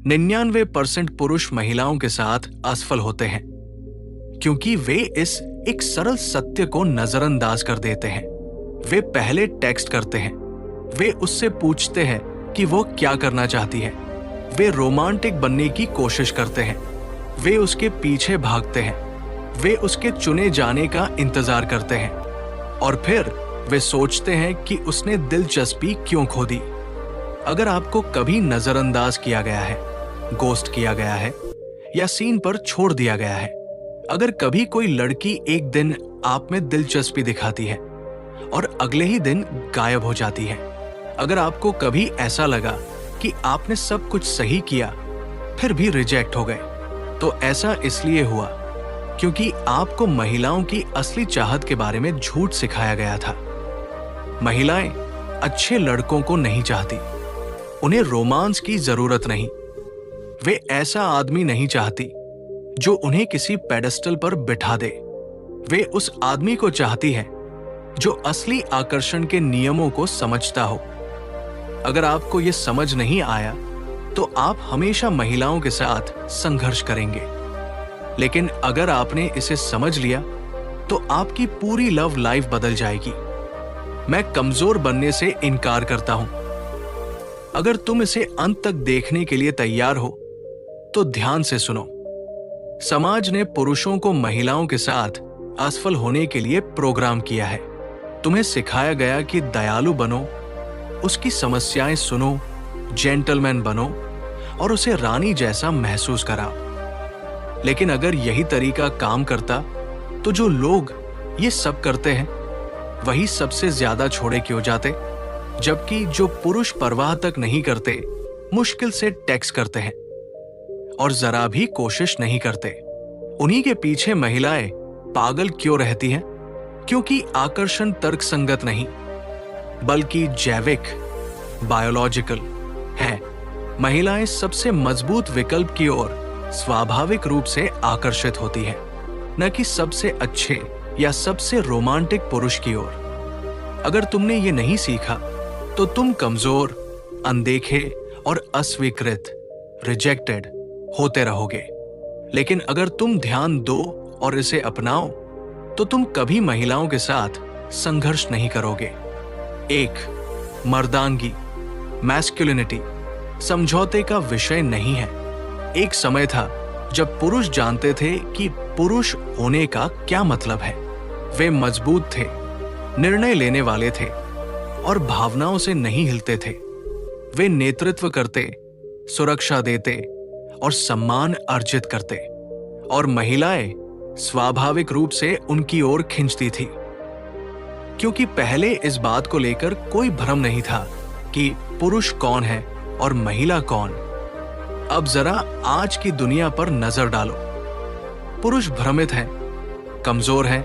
99% पुरुष महिलाओं के साथ असफल होते हैं क्योंकि वे इस एक सरल सत्य को नजरअंदाज कर देते हैं। वे पहले टेक्स्ट करते हैं, वे उससे पूछते हैं कि वो क्या करना चाहती है, वे रोमांटिक बनने की कोशिश करते हैं, वे उसके पीछे भागते हैं, वे उसके चुने जाने का इंतजार करते हैं और फिर वे सोचते हैं कि उसने दिलचस्पी क्यों खो दी। अगर आपको कभी नजरअंदाज किया गया है, गोस्ट किया गया है या सीन पर छोड़ दिया गया है, अगर कभी कोई लड़की एक दिन आप में दिलचस्पी दिखाती है और अगले ही दिन गायब हो जाती है, अगर आपको कभी ऐसा लगा कि आपने सब कुछ सही किया फिर भी रिजेक्ट हो गए, तो ऐसा इसलिए हुआ क्योंकि आपको महिलाओं की असली चाहत के बारे में झूठ सिखाया गया था। महिलाएं अच्छे लड़कों को नहीं चाहती, उन्हें रोमांस की जरूरत नहीं। वे ऐसा आदमी नहीं चाहती जो उन्हें किसी पेडेस्टल पर बिठा दे। वे उस आदमी को चाहती हैं जो असली आकर्षण के नियमों को समझता हो। अगर आपको यह समझ नहीं आया तो आप हमेशा महिलाओं के साथ संघर्ष करेंगे, लेकिन अगर आपने इसे समझ लिया तो आपकी पूरी लव लाइफ बदल जाएगी। मैं कमजोर बनने से इनकार करता हूं। अगर तुम इसे अंत तक देखने के लिए तैयार हो तो ध्यान से सुनो। समाज ने पुरुषों को महिलाओं के साथ असफल होने के लिए प्रोग्राम किया है। तुम्हें सिखाया गया कि दयालु बनो, उसकी समस्याएं सुनो, जेंटलमैन बनो और उसे रानी जैसा महसूस कराओ। लेकिन अगर यही तरीका काम करता तो जो लोग ये सब करते हैं वही सबसे ज्यादा छोड़े क्यों जाते, जबकि जो पुरुष परवाह तक नहीं करते मुश्किल से टेक्स्ट करते हैं और जरा भी कोशिश नहीं करते, उन्हीं के पीछे महिलाएं पागल क्यों रहती हैं? क्योंकि आकर्षण तर्कसंगत नहीं बल्कि जैविक, बायोलॉजिकल है। महिलाएं सबसे मजबूत विकल्प की ओर स्वाभाविक रूप से आकर्षित होती हैं, न कि सबसे अच्छे या सबसे रोमांटिक पुरुष की ओर। अगर तुमने ये नहीं सीखा तो तुम कमजोर, अनदेखे और अस्वीकृत, रिजेक्टेड होते रहोगे। लेकिन अगर तुम ध्यान दो और इसे अपनाओ तो तुम कभी महिलाओं के साथ संघर्ष नहीं करोगे। 1. मर्दानगी, मैस्कुलिनिटी समझौते का विषय नहीं है। एक समय था जब पुरुष जानते थे कि पुरुष होने का क्या मतलब है। वे मजबूत थे, निर्णय लेने वाले थे और भावनाओं से नहीं हिलते थे। वे नेतृत्व करते, सुरक्षा देते और सम्मान अर्जित करते, और महिलाएं स्वाभाविक रूप से उनकी ओर खिंचती थी, क्योंकि पहले इस बात को लेकर कोई भ्रम नहीं था कि पुरुष कौन है और महिला कौन। अब जरा आज की दुनिया पर नजर डालो। पुरुष भ्रमित हैं, कमजोर हैं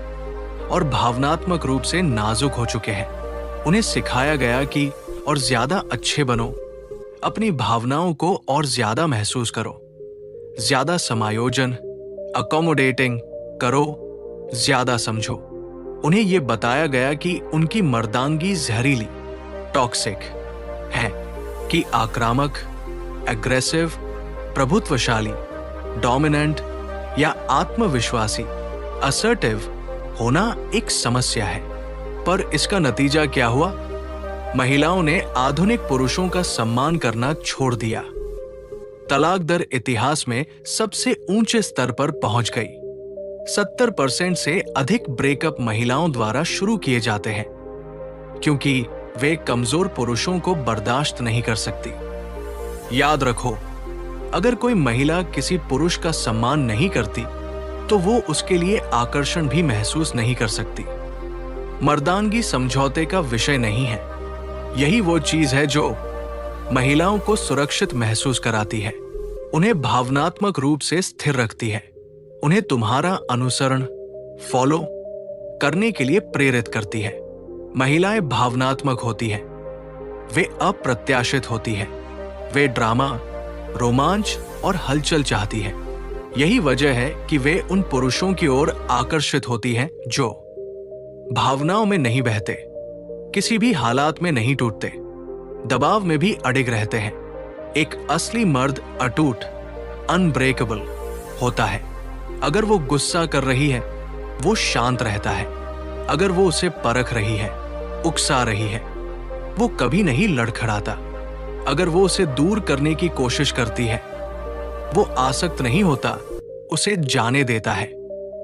और भावनात्मक रूप से नाजुक हो चुके हैं। उन्हें सिखाया गया कि और ज्यादा अच्छे बनो, अपनी भावनाओं को और ज्यादा महसूस करो, ज्यादा समायोजन, अकोमोडेटिंग करो, ज्यादा समझो। उन्हें यह बताया गया कि उनकी मर्दानगी जहरीली, टॉक्सिक है, कि आक्रामक, एग्रेसिव, प्रभुत्वशाली, डोमिनेंट या आत्मविश्वासी, असर्टिव होना एक समस्या है। पर इसका नतीजा क्या हुआ? महिलाओं ने आधुनिक पुरुषों का सम्मान करना छोड़ दिया। तलाक दर इतिहास में सबसे ऊंचे स्तर पर पहुंच गई। 70% से अधिक ब्रेकअप महिलाओं द्वारा शुरू किए जाते हैं क्योंकि वे कमजोर पुरुषों को बर्दाश्त नहीं कर सकती। याद रखो, अगर कोई महिला किसी पुरुष का सम्मान नहीं करती तो वो उसके लिए आकर्षण भी महसूस नहीं कर सकती। मर्दानगी समझौते का विषय नहीं है। यही वो चीज है जो महिलाओं को सुरक्षित महसूस कराती है, उन्हें भावनात्मक रूप से स्थिर रखती है, उन्हें तुम्हारा अनुसरण, फॉलो करने के लिए प्रेरित करती है। महिलाएं भावनात्मक होती हैं, वे अप्रत्याशित होती हैं, वे ड्रामा, रोमांच और हलचल चाहती हैं। यही वजह है कि वे उन पुरुषों की ओर आकर्षित होती हैं जो भावनाओं में नहीं बहते, किसी भी हालात में नहीं टूटते, दबाव में भी अडिग रहते हैं, एक असली मर्द अटूट, अनब्रेकेबल होता है। अगर वो गुस्सा कर रही है, वो शांत रहता है। अगर वो उसे परख रही है, उकसा रही है, वो कभी नहीं लड़खड़ाता। अगर वो उसे दूर करने की कोशिश करती है, वो आसक्त नहीं होता, उसे जाने देता है।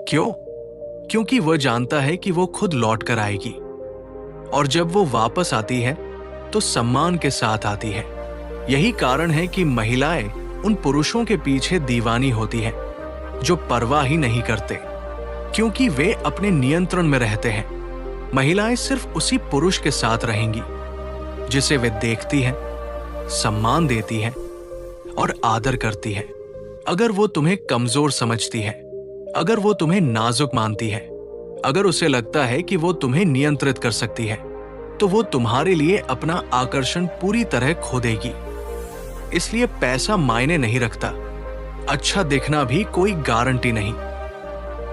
क्यों? क्योंकि वह जानता है कि वो खुद लौट कर आएगी, और जब वो वापस आती है तो सम्मान के साथ आती है। यही कारण है कि महिलाएं उन पुरुषों के पीछे दीवानी होती हैं जो परवाह ही नहीं करते, क्योंकि वे अपने नियंत्रण में रहते हैं। महिलाएं सिर्फ उसी पुरुष के साथ रहेंगी जिसे वे देखती हैं, सम्मान देती हैं और आदर करती हैं। अगर वो तुम्हें कमजोर समझती है, अगर वो तुम्हें नाजुक मानती है, अगर उसे लगता है कि वो तुम्हें नियंत्रित कर सकती है, तो वो तुम्हारे लिए अपना आकर्षण पूरी तरह खो देगी। इसलिए पैसा मायने नहीं रखता, अच्छा दिखना भी कोई गारंटी नहीं,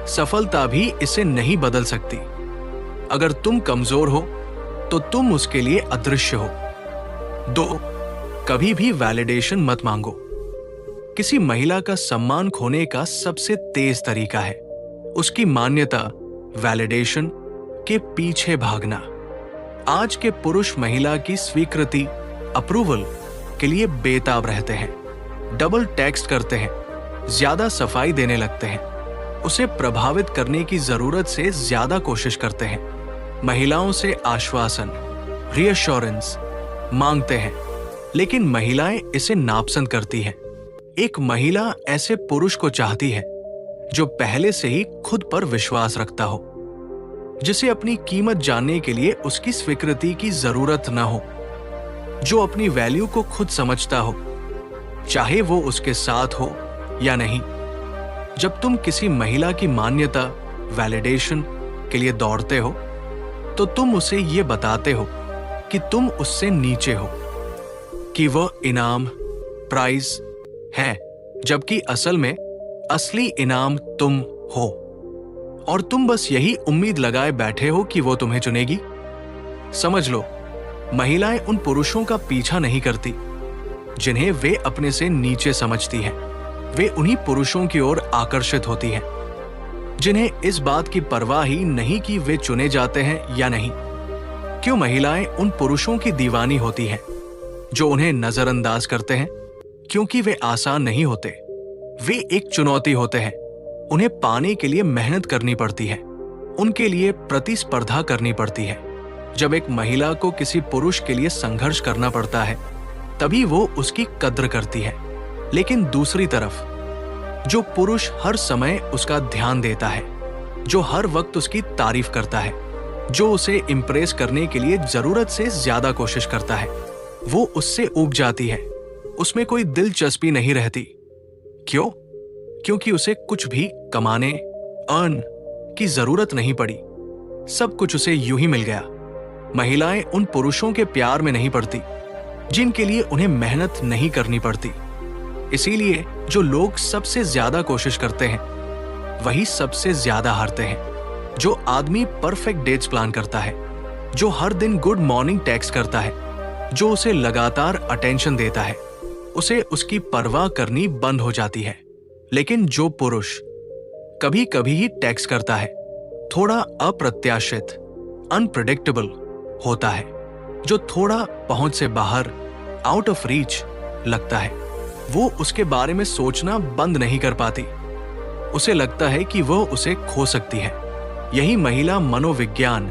सफलता भी इसे नहीं बदल सकती। अगर तुम कमजोर हो तो तुम उसके लिए अदृश्य हो। 2, कभी भी वैलिडेशन मत मांगो। किसी महिला का सम्मान खोने का सबसे तेज तरीका है उसकी मान्यता, वैलिडेशन के पीछे भागना। आज के पुरुष महिला की स्वीकृति, अप्रूवल के लिए बेताब रहते हैं, डबल टेक्स्ट करते हैं, ज्यादा सफाई देने लगते हैं, उसे प्रभावित करने की जरूरत से ज्यादा कोशिश करते हैं, महिलाओं से आश्वासन, रीअश्योरेंस मांगते हैं, लेकिन महिलाएं इसे नापसंद करती हैं। एक महिला ऐसे पुरुष को चाहती है जो पहले से ही खुद पर विश्वास रखता हो, जिसे अपनी कीमत जानने के लिए उसकी स्वीकृति की जरूरत न हो, जो अपनी वैल्यू को खुद समझता हो, चाहे वो उसके साथ हो या नहीं। जब तुम किसी महिला की मान्यता, वैलिडेशन के लिए दौड़ते हो, तो तुम उसे ये बताते हो कि तुम उससे नीचे हो, कि वह इनाम, प्राइज है, जबकि असल में असली इनाम तुम हो, और तुम बस यही उम्मीद लगाए बैठे हो कि वो तुम्हें चुनेगी। समझ लो, महिलाएं उन पुरुषों का पीछा नहीं करती जिन्हें वे अपने से नीचे समझती हैं। वे उन्हीं पुरुषों की ओर आकर्षित होती हैं जिन्हें इस बात की परवाह ही नहीं कि वे चुने जाते हैं या नहीं। क्यों महिलाएं उन पुरुषों की दीवानी होती हैं जो उन्हें नजरअंदाज करते हैं? क्योंकि वे आसान नहीं होते, वे एक चुनौती होते हैं। उन्हें पाने के लिए मेहनत करनी पड़ती है, उनके लिए प्रतिस्पर्धा करनी पड़ती है। जब एक महिला को किसी पुरुष के लिए संघर्ष करना पड़ता है, तभी वो उसकी कद्र करती है। लेकिन दूसरी तरफ जो पुरुष हर समय उसका ध्यान देता है, जो हर वक्त उसकी तारीफ करता है, जो उसे इम्प्रेस करने के लिए जरूरत से ज्यादा कोशिश करता है, वो उससे ऊब जाती है, उसमें कोई दिलचस्पी नहीं रहती। क्यों? क्योंकि उसे कुछ भी कमाने, अर्न की जरूरत नहीं पड़ी, सब कुछ उसे यूं ही मिल गया। महिलाएं उन पुरुषों के प्यार में नहीं पड़ती जिनके लिए उन्हें मेहनत नहीं करनी पड़ती। इसीलिए जो लोग सबसे ज्यादा कोशिश करते हैं वही सबसे ज्यादा हारते हैं। जो आदमी परफेक्ट डेट्स प्लान करता है, जो हर दिन गुड मॉर्निंग टेक्स्ट करता है, जो उसे लगातार अटेंशन देता है, उसे उसकी परवाह करनी बंद हो जाती है। लेकिन जो पुरुष कभी कभी ही टेक्स्ट करता है, थोड़ा अप्रत्याशित, अनप्रेडिक्टेबल होता है, जो थोड़ा पहुंच से बाहर, आउट ऑफ रीच लगता है, वो उसके बारे में सोचना बंद नहीं कर पाती। उसे लगता है कि वह उसे खो सकती है। यही महिला मनोविज्ञान,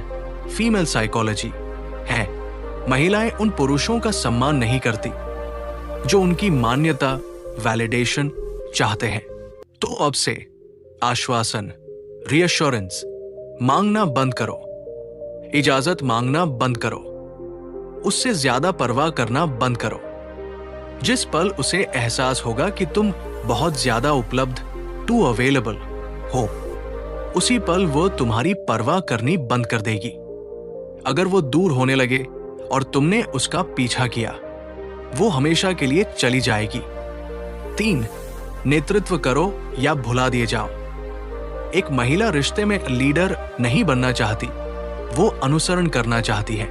फीमेल साइकोलॉजी है। महिलाएं उन पुरुषों का सम्मान नहीं करती जो उनकी मान्यता, वैलिडेशन चाहते हैं। तो अब से आश्वासन, रीअश्योरेंस मांगना बंद करो, इजाजत मांगना बंद करो, उससे ज्यादा परवाह करना बंद करो। जिस पल उसे एहसास होगा कि तुम बहुत ज्यादा उपलब्ध, टू अवेलेबल हो, उसी पल वो तुम्हारी परवाह करनी बंद कर देगी। अगर वो दूर होने लगे और तुमने उसका पीछा किया, वो हमेशा के लिए चली जाएगी। 3, नेतृत्व करो या भुला दिए जाओ। एक महिला रिश्ते में लीडर नहीं बनना चाहती, वो अनुसरण करना चाहती है।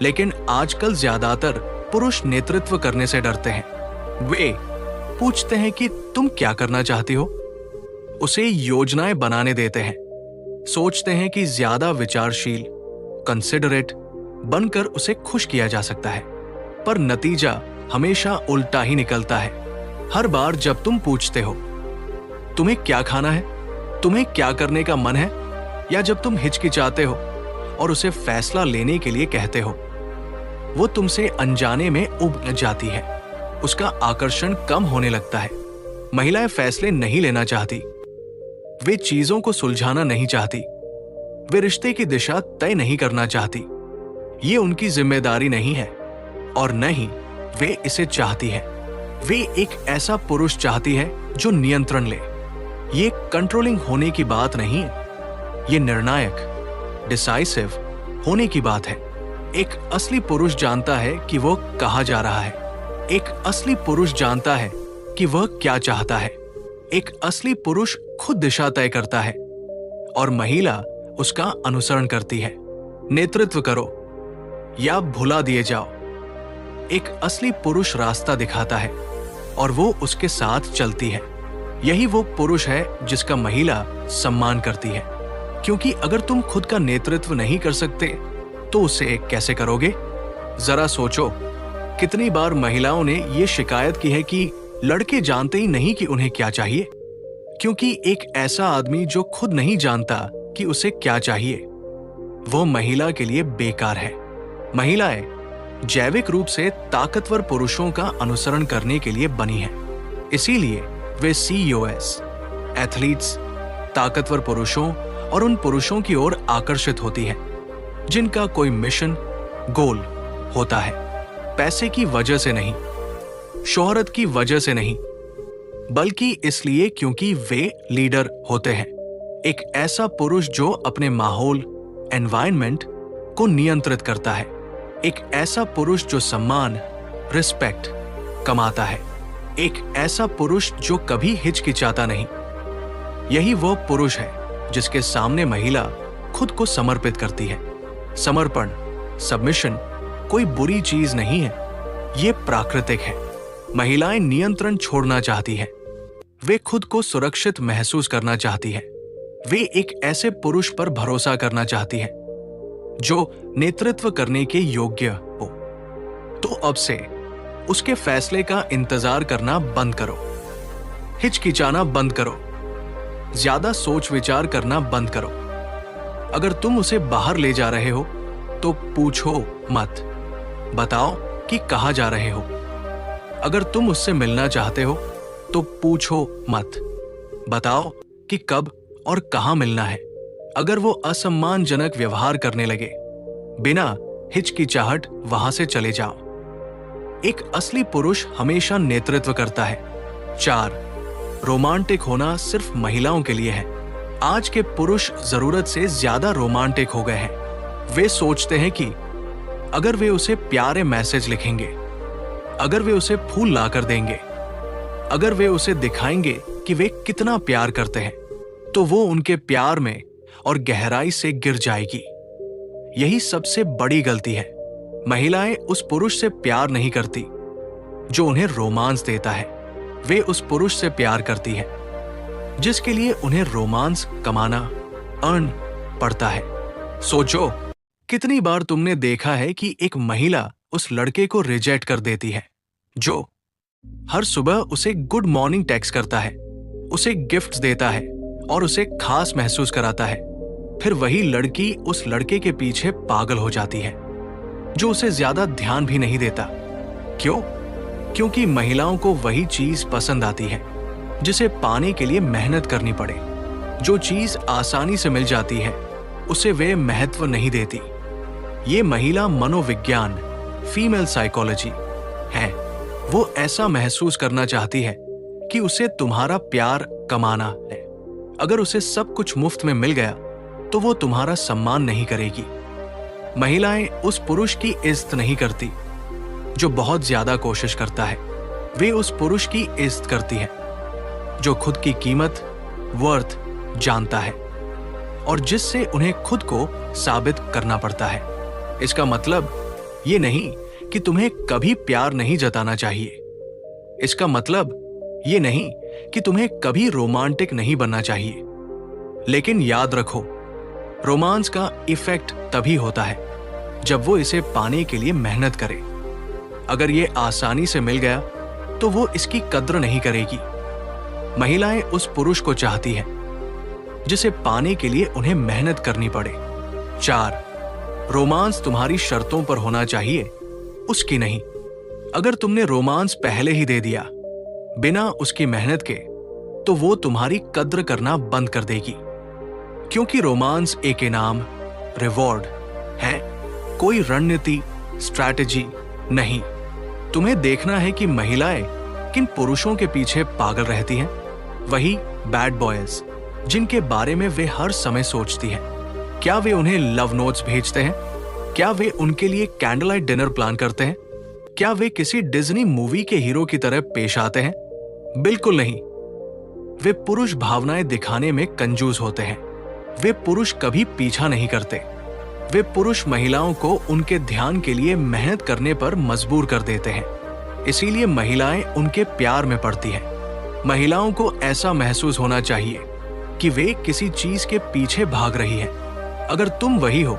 लेकिन आजकल ज्यादातर पुरुष नेतृत्व करने से डरते हैं। वे पूछते हैं कि तुम क्या करना चाहती हो, उसे योजनाएं बनाने देते हैं, सोचते हैं कि ज्यादा विचारशील, कंसिडरेट बनकर उसे खुश किया जा सकता है, पर नतीजा हमेशा उल्टा ही निकलता है। हर बार जब तुम पूछते हो तुम्हें क्या खाना है, तुम्हें क्या करने का मन है, या जब तुम हिचकिचाते हो और उसे फैसला लेने के लिए कहते हो, वो तुमसे अनजाने में उब जाती है। उसका आकर्षण कम होने लगता है। महिलाएं फैसले नहीं लेना चाहती, वे चीजों को सुलझाना नहीं चाहती, वे रिश्ते की दिशा तय नहीं करना चाहती। ये उनकी जिम्मेदारी नहीं है और न ही वे इसे चाहती है। वे एक ऐसा पुरुष चाहती है जो नियंत्रण ले। ये कंट्रोलिंग होने की बात नहीं है, ये निर्णायक, डिसाइसिव होने की बात है। एक असली पुरुष जानता है कि वो कहाँ जा रहा है। एक असली पुरुष जानता है कि वह क्या चाहता है। एक असली पुरुष खुद दिशा तय करता है और महिला उसका अनुसरण करती है। नेतृत्व करो या भुला दिए जाओ। एक असली पुरुष रास्ता दिखाता है और वो उसके साथ चलती है। यही वो पुरुष है जिसका महिला सम्मान करती है, क्योंकि अगर तुम खुद का नेतृत्व नहीं कर सकते तो उसे कैसे करोगे? जरा सोचो, कितनी बार महिलाओं ने ये शिकायत की है कि लड़के जानते ही नहीं कि उन्हें क्या चाहिए, क्योंकि एक ऐसा आदमी जो खुद नहीं जानता कि उसे क्या चाहिए, वो महिला के लिए बेकार है। महिलाएं जैविक रूप से ताकतवर पुरुषों का अनुसरण करने के लिए बनी हैं। इसीलिए वे CEOs, एथलीट्स, ताकतवर पुरुषों और उन पुरुषों की ओर आकर्षित होती हैं जिनका कोई मिशन, गोल होता है। पैसे की वजह से नहीं, शोहरत की वजह से नहीं, बल्कि इसलिए क्योंकि वे लीडर होते हैं। एक ऐसा पुरुष जो अपने माहौल, एनवायरनमेंट को नियंत्रित करता है। एक ऐसा पुरुष जो सम्मान, रिस्पेक्ट कमाता है। एक ऐसा पुरुष जो कभी हिचकिचाता नहीं। यही वो पुरुष है जिसके सामने महिला खुद को समर्पित करती है। समर्पण, सबमिशन कोई बुरी चीज नहीं है, ये प्राकृतिक है। महिलाएं नियंत्रण छोड़ना चाहती हैं। वे खुद को सुरक्षित महसूस करना चाहती हैं। वे एक ऐसे पुरुष पर भरोसा करना चाहती हैं जो नेतृत्व करने के योग्य हो। तो अब से उसके फैसले का इंतजार करना बंद करो। हिचकिचाना बंद करो। ज्यादा सोच विचार करना बंद करो। अगर तुम उसे बाहर ले जा रहे हो तो पूछो मत, बताओ कि कहाँ जा रहे हो। अगर तुम उससे मिलना चाहते हो तो पूछो मत, बताओ कि कब और कहाँ मिलना है। अगर वो असम्मानजनक व्यवहार करने लगे, बिना हिचकिचाहट वहां से चले जाओ। एक असली पुरुष हमेशा नेतृत्व करता है। 4, रोमांटिक होना सिर्फ महिलाओं के लिए है। आज के पुरुष जरूरत से ज्यादा रोमांटिक हो गए हैं। वे सोचते हैं कि अगर वे उसे प्यारे मैसेज लिखेंगे, अगर वे उसे फूल लाकर देंगे, अगर वे उसे दिखाएंगे कि वे कितना प्यार करते हैं, तो वो उनके प्यार में और गहराई से गिर जाएगी। यही सबसे बड़ी गलती है। महिलाएं उस पुरुष से प्यार नहीं करती जो उन्हें रोमांस देता है। वे उस पुरुष से प्यार करती हैं जिसके लिए उन्हें रोमांस कमाना, अर्न पड़ता है। सोचो, कितनी बार तुमने देखा है कि एक महिला उस लड़के को रिजेक्ट कर देती है जो हर सुबह उसे गुड मॉर्निंग टेक्स्ट करता है, उसे गिफ्ट्स देता है और उसे खास महसूस कराता है। फिर वही लड़की उस लड़के के पीछे पागल हो जाती है जो उसे ज्यादा ध्यान भी नहीं देता। क्यों? क्योंकि महिलाओं को वही चीज पसंद आती है जिसे पाने के लिए मेहनत करनी पड़े। जो चीज आसानी से मिल जाती है उसे वे महत्व नहीं देती। ये महिला मनोविज्ञान, फीमेल साइकोलॉजी है। वो ऐसा महसूस करना चाहती है कि उसे तुम्हारा प्यार कमाना है। अगर उसे सब कुछ मुफ्त में मिल गया तो वो तुम्हारा सम्मान नहीं करेगी। महिलाएं उस पुरुष की इज्जत नहीं करती जो बहुत ज्यादा कोशिश करता है। वे उस पुरुष की इज्जत करती हैं जो खुद की कीमत, वर्थ जानता है और जिससे उन्हें खुद को साबित करना पड़ता है। इसका मतलब ये नहीं कि तुम्हें कभी प्यार नहीं जताना चाहिए। इसका मतलब ये नहीं कि तुम्हें कभी रोमांटिक नहीं बनना चाहिए, लेकिन याद रखो, रोमांस का इफेक्ट तभी होता है जब वो इसे पाने के लिए मेहनत करे। अगर ये आसानी से मिल गया तो वो इसकी कद्र नहीं करेगी। महिलाएं उस पुरुष को चाहती हैं जिसे पाने के लिए उन्हें मेहनत करनी पड़े। 4. रोमांस तुम्हारी शर्तों पर होना चाहिए, उसकी नहीं। अगर तुमने रोमांस पहले ही दे दिया बिना उसकी मेहनत के, तो वो तुम्हारी कद्र करना बंद कर देगी, क्योंकि रोमांस एक इनाम, रिवॉर्ड है, कोई रणनीति, स्ट्रैटेजी नहीं। तुम्हें देखना है कि महिलाएं किन पुरुषों के पीछे पागल रहती हैं। वही बैड बॉयज जिनके बारे में वे हर समय सोचती हैं। क्या वे उन्हें लव नोट्स भेजते हैं? क्या वे उनके लिए कैंडल लाइट डिनर प्लान करते हैं? क्या वे किसी डिज्नी मूवी के हीरो की तरह पेश आते हैं? बिल्कुल नहीं। वे पुरुष भावनाएं दिखाने में कंजूस होते हैं। वे पुरुष कभी पीछा नहीं करते। वे पुरुष महिलाओं को उनके ध्यान के लिए मेहनत करने पर मजबूर कर देते हैं। इसीलिए महिलाएं उनके प्यार में पड़ती हैं। महिलाओं को ऐसा महसूस होना चाहिए कि वे किसी चीज के पीछे भाग रही हैं। अगर तुम वही हो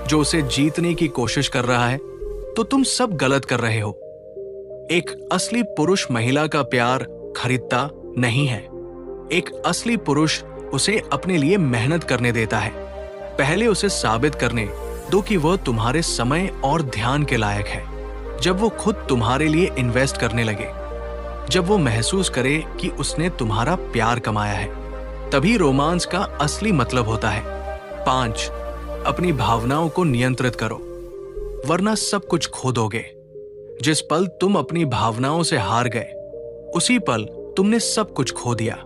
जो उसे जीतने की कोशिश कर रहा है, तो तुम सब गलत कर रहे हो। एक असली पुरुष महिला का प्यार खरीदता नहीं है। एक असली पुरुष उसे अपने लिए मेहनत करने देता है। पहले उसे साबित करने दो कि वह तुम्हारे समय और ध्यान के लायक है। जब वो खुद तुम्हारे लिए इन्वेस्ट करने लगे, जब वो महसूस करे कि उसने तुम्हारा प्यार कमाया है, तभी रोमांस का असली मतलब होता है। 5. अपनी भावनाओं को नियंत्रित करो, वरना सब कुछ खो दोगे। जिस पल तुम अपनी भावनाओं से हार गए, उसी पल तुमने सब कुछ खो दिया।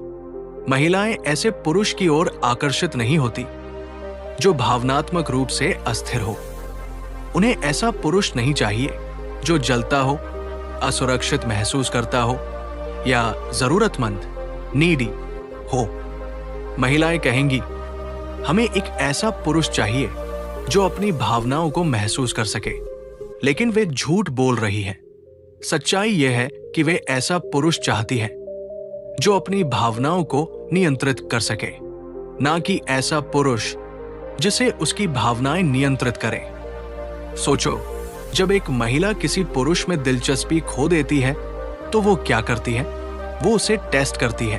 महिलाएं ऐसे पुरुष की ओर आकर्षित नहीं होती जो भावनात्मक रूप से अस्थिर हो। उन्हें ऐसा पुरुष नहीं चाहिए जो जलता हो, असुरक्षित महसूस करता हो या जरूरतमंद, नीडी हो। महिलाएं कहेंगी, हमें एक ऐसा पुरुष चाहिए जो अपनी भावनाओं को महसूस कर सके। लेकिन वे झूठ बोल रही हैं। सच्चाई यह है कि वे ऐसा पुरुष चाहती हैं जो अपनी भावनाओं को नियंत्रित कर सके, ना कि ऐसा पुरुष जिसे उसकी भावनाएं नियंत्रित करें। सोचो, जब एक महिला किसी पुरुष में दिलचस्पी खो देती है तो वो क्या करती है? वो उसे टेस्ट करती है,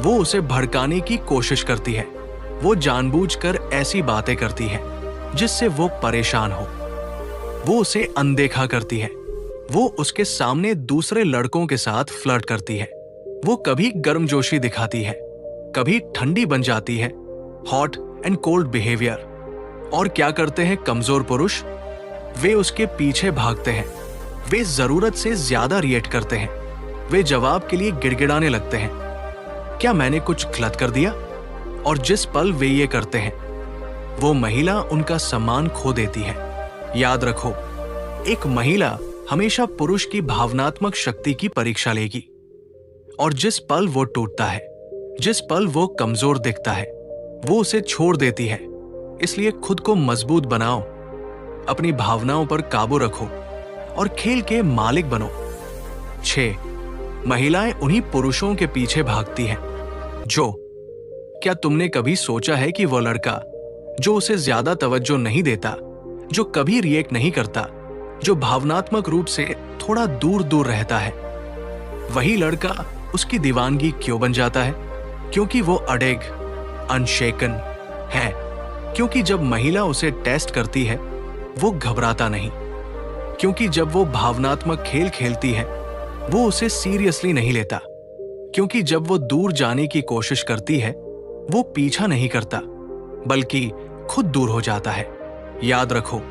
वो उसे भड़काने की कोशिश करती है, वो जानबूझकर ऐसी बातें करती है जिससे वो परेशान हो, वो उसे अनदेखा करती है, वो उसके सामने दूसरे लड़कों के साथ फ्लर्ट करती है, वो कभी गर्मजोशी दिखाती है, कभी ठंडी बन जाती है, हॉट एंड कोल्ड बिहेवियर। और क्या करते हैं कमजोर पुरुष? वे उसके पीछे भागते हैं, वे जरूरत से ज्यादा रिएक्ट करते हैं, वे जवाब के लिए गिड़गिड़ाने लगते हैं, क्या मैंने कुछ गलत कर दिया? और जिस पल वे ये करते हैं, वो महिला उनका सम्मान खो देती है। याद रखो, एक महिला हमेशा पुरुष की भावनात्मक शक्ति की परीक्षा लेगी, और जिस पल वो टूटता है, जिस पल वो कमजोर दिखता है, वो उसे छोड़ देती है। इसलिए खुद को मजबूत बनाओ, अपनी भावनाओं पर काबू रखो और खेल के मालिक बनो। 6. महिलाएं उन्हीं पुरुषों के पीछे भागती हैं जो, क्या तुमने कभी सोचा है कि वो लड़का जो उसे ज्यादा तवज्जो नहीं देता, जो कभी रिएक्ट नहीं करता, जो भावनात्मक रूप से थोड़ा दूर दूर रहता है, वही लड़का उसकी दीवानगी क्यों बन जाता है? क्योंकि वो अडेग, अनशेकन है। क्योंकि जब महिला उसे टेस्ट करती है, वो घबराता नहीं। क्योंकि जब वो भावनात्मक खेल खेलती है, वो उसे सीरियसली नहीं लेता। क्योंकि जब वो दूर जाने की कोशिश करती है, वो पीछा नहीं करता, बल्कि खुद दूर हो जाता है। याद रखो,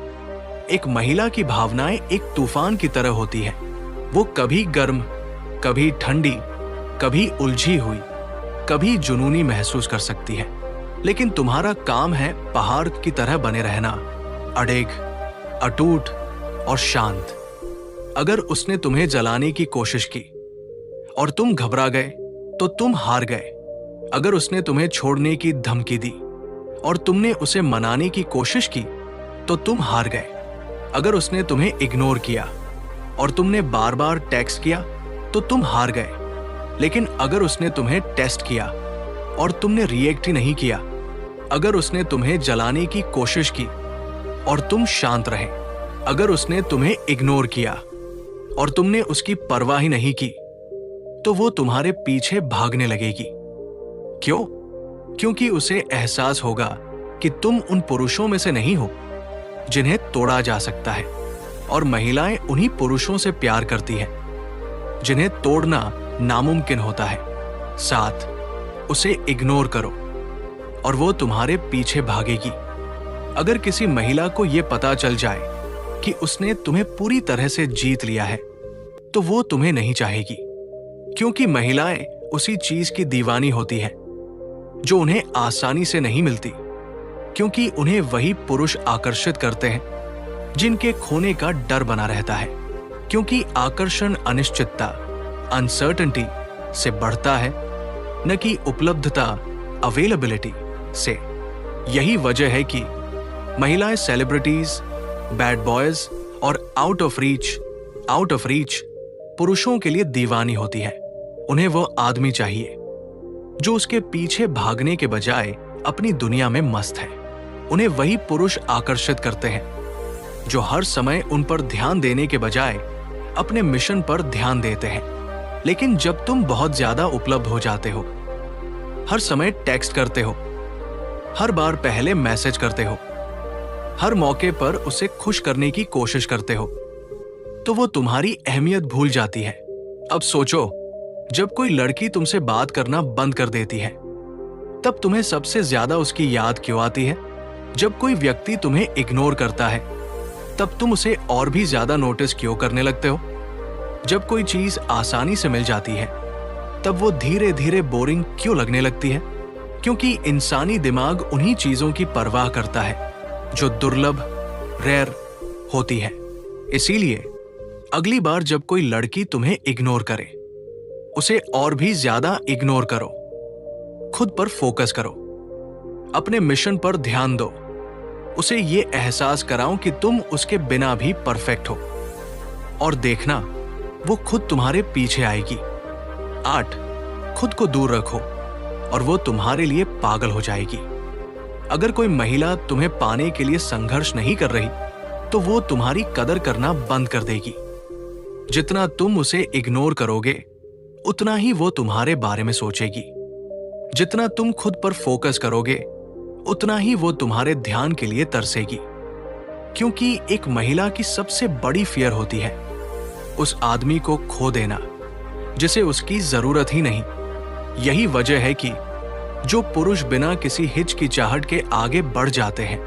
एक महिला की भावनाएं एक तूफान की तरह होती है। वो कभी गर्म, कभी ठंडी, कभी उलझी हुई, कभी जुनूनी महसूस कर सकती है। लेकिन तुम्हारा काम है पहाड़ की तरह बने रहना, अड़ेग, अटूट और शांत। अगर उसने तुम्हें जलाने की कोशिश की और तुम घबरा गए, तो तुम हार गए। अगर उसने तुम्हें छोड़ने की धमकी दी और तुमने उसे मनाने की कोशिश की, तो तुम हार गए। अगर उसने तुम्हें इग्नोर किया और तुमने बार बार टेक्स्ट किया, तो तुम हार गए। लेकिन अगर उसने तुम्हें टेस्ट किया और तुमने रिएक्ट ही नहीं किया, अगर उसने तुम्हें जलाने की कोशिश की और तुम शांत रहे, अगर उसने तुम्हें इग्नोर किया और तुमने उसकी परवाह ही नहीं की, तो वो तुम्हारे पीछे भागने लगेगी। क्यों? क्योंकि उसे एहसास होगा कि तुम उन पुरुषों में से नहीं हो जिन्हें तोड़ा जा सकता है, और महिलाएं उन्हीं पुरुषों से प्यार करती हैं जिन्हें तोड़ना नामुमकिन होता है। 7, उसे इग्नोर करो और वो तुम्हारे पीछे भागेगी। अगर किसी महिला को यह पता चल जाए कि उसने तुम्हें पूरी तरह से जीत लिया है, तो वो तुम्हें नहीं चाहेगी, क्योंकि महिलाएं उसी चीज की दीवानी होती हैं जो उन्हें आसानी से नहीं मिलती, क्योंकि उन्हें वही पुरुष आकर्षित करते हैं जिनके खोने का डर बना रहता है, क्योंकि आकर्षण अनिश्चितता, अनसर्टेनिटी से बढ़ता है, न कि उपलब्धता, अवेलेबिलिटी से। यही वजह है कि महिलाएं सेलिब्रिटीज, बैड बॉयज और आउट ऑफ रीच पुरुषों के लिए दीवानी होती है। उन्हें वो आदमी चाहिए जो उसके पीछे भागने के बजाय अपनी दुनिया में मस्त है। उन्हें वही पुरुष आकर्षित करते हैं जो हर समय उन पर ध्यान देने के बजाय अपने मिशन पर ध्यान देते हैं। लेकिन जब तुम बहुत ज्यादा उपलब्ध हो जाते हो, हर समय टेक्स्ट करते हो, हर बार पहले मैसेज करते हो, हर मौके पर उसे खुश करने की कोशिश करते हो, तो वो तुम्हारी अहमियत भूल जाती है। अब सोचो, जब कोई लड़की तुमसे बात करना बंद कर देती है, तब तुम्हें सबसे ज्यादा उसकी याद क्यों आती है? जब कोई व्यक्ति तुम्हें इग्नोर करता है, तब तुम उसे और भी ज्यादा नोटिस क्यों करने लगते हो? जब कोई चीज आसानी से मिल जाती है, तब वो धीरे धीरे बोरिंग क्यों लगने लगती है? क्योंकि इंसानी दिमाग उन्हीं चीजों की परवाह करता है जो दुर्लभ, रेयर होती है। इसीलिए अगली बार जब कोई लड़की तुम्हें इग्नोर करे, उसे और भी ज्यादा इग्नोर करो। खुद पर फोकस करो, अपने मिशन पर ध्यान दो। उसे ये एहसास कराओ कि तुम उसके बिना भी परफेक्ट हो, और देखना वो खुद तुम्हारे पीछे आएगी। 8, खुद को दूर रखो और वो तुम्हारे लिए पागल हो जाएगी। अगर कोई महिला तुम्हें पाने के लिए संघर्ष नहीं कर रही, तो वो तुम्हारी कदर करना बंद कर देगी। जितना तुम उसे इग्नोर करोगे, उतना ही वो तुम्हारे बारे में सोचेगी। जितना तुम खुद पर फोकस करोगे, उतना ही वो तुम्हारे ध्यान के लिए तरसेगी। क्योंकि एक महिला की सबसे बड़ी फियर होती है उस आदमी को खो देना जिसे उसकी जरूरत ही नहीं। यही वजह है कि जो पुरुष बिना किसी हिचकिचाहट के आगे बढ़ जाते हैं,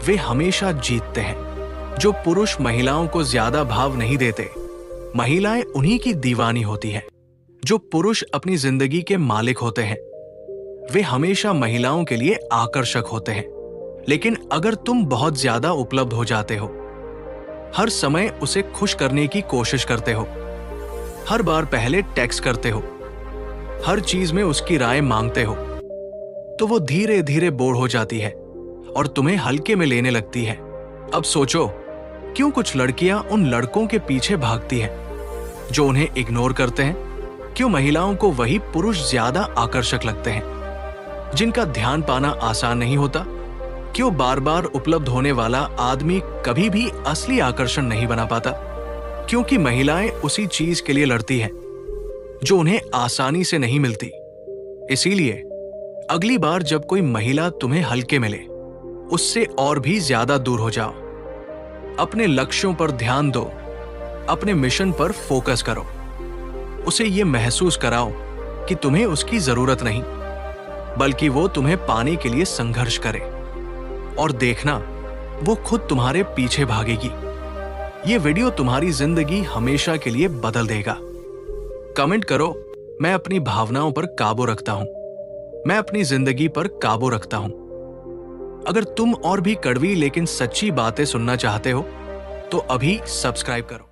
वे हमेशा जीतते हैं। जो पुरुष महिलाओं को ज्यादा भाव नहीं देते, महिलाएं उन्हीं की दीवानी होती हैं। जो पुरुष अपनी जिंदगी के मालिक होते हैं, वे हमेशा महिलाओं के लिए आकर्षक होते हैं। लेकिन अगर तुम बहुत ज्यादा उपलब्ध हो जाते हो, हर समय उसे खुश करने की कोशिश करते हो, हर बार पहले टेक्स्ट करते हो, हर चीज में उसकी राय मांगते हो, तो वो धीरे धीरे बोर हो जाती है और तुम्हें हल्के में लेने लगती है। अब सोचो, क्यों कुछ लड़कियां उन लड़कों के पीछे भागती हैं जो उन्हें इग्नोर करते हैं? क्यों महिलाओं को वही पुरुष ज्यादा आकर्षक लगते हैं जिनका ध्यान पाना आसान नहीं होता? क्यों बार बार उपलब्ध होने वाला आदमी कभी भी असली आकर्षण नहीं बना पाता? क्योंकि महिलाएं उसी चीज के लिए लड़ती हैं जो उन्हें आसानी से नहीं मिलती। इसीलिए अगली बार जब कोई महिला तुम्हें हल्के मिले, उससे और भी ज्यादा दूर हो जाओ। अपने लक्ष्यों पर ध्यान दो, अपने मिशन पर फोकस करो। उसे यह महसूस कराओ कि तुम्हें उसकी जरूरत नहीं, बल्कि वो तुम्हें पाने के लिए संघर्ष करे, और देखना वो खुद तुम्हारे पीछे भागेगी। ये वीडियो तुम्हारी जिंदगी हमेशा के लिए बदल देगा। कमेंट करो, मैं अपनी भावनाओं पर काबू रखता हूं, मैं अपनी जिंदगी पर काबू रखता हूं। अगर तुम और भी कड़वी लेकिन सच्ची बातें सुनना चाहते हो, तो अभी सब्सक्राइब करो।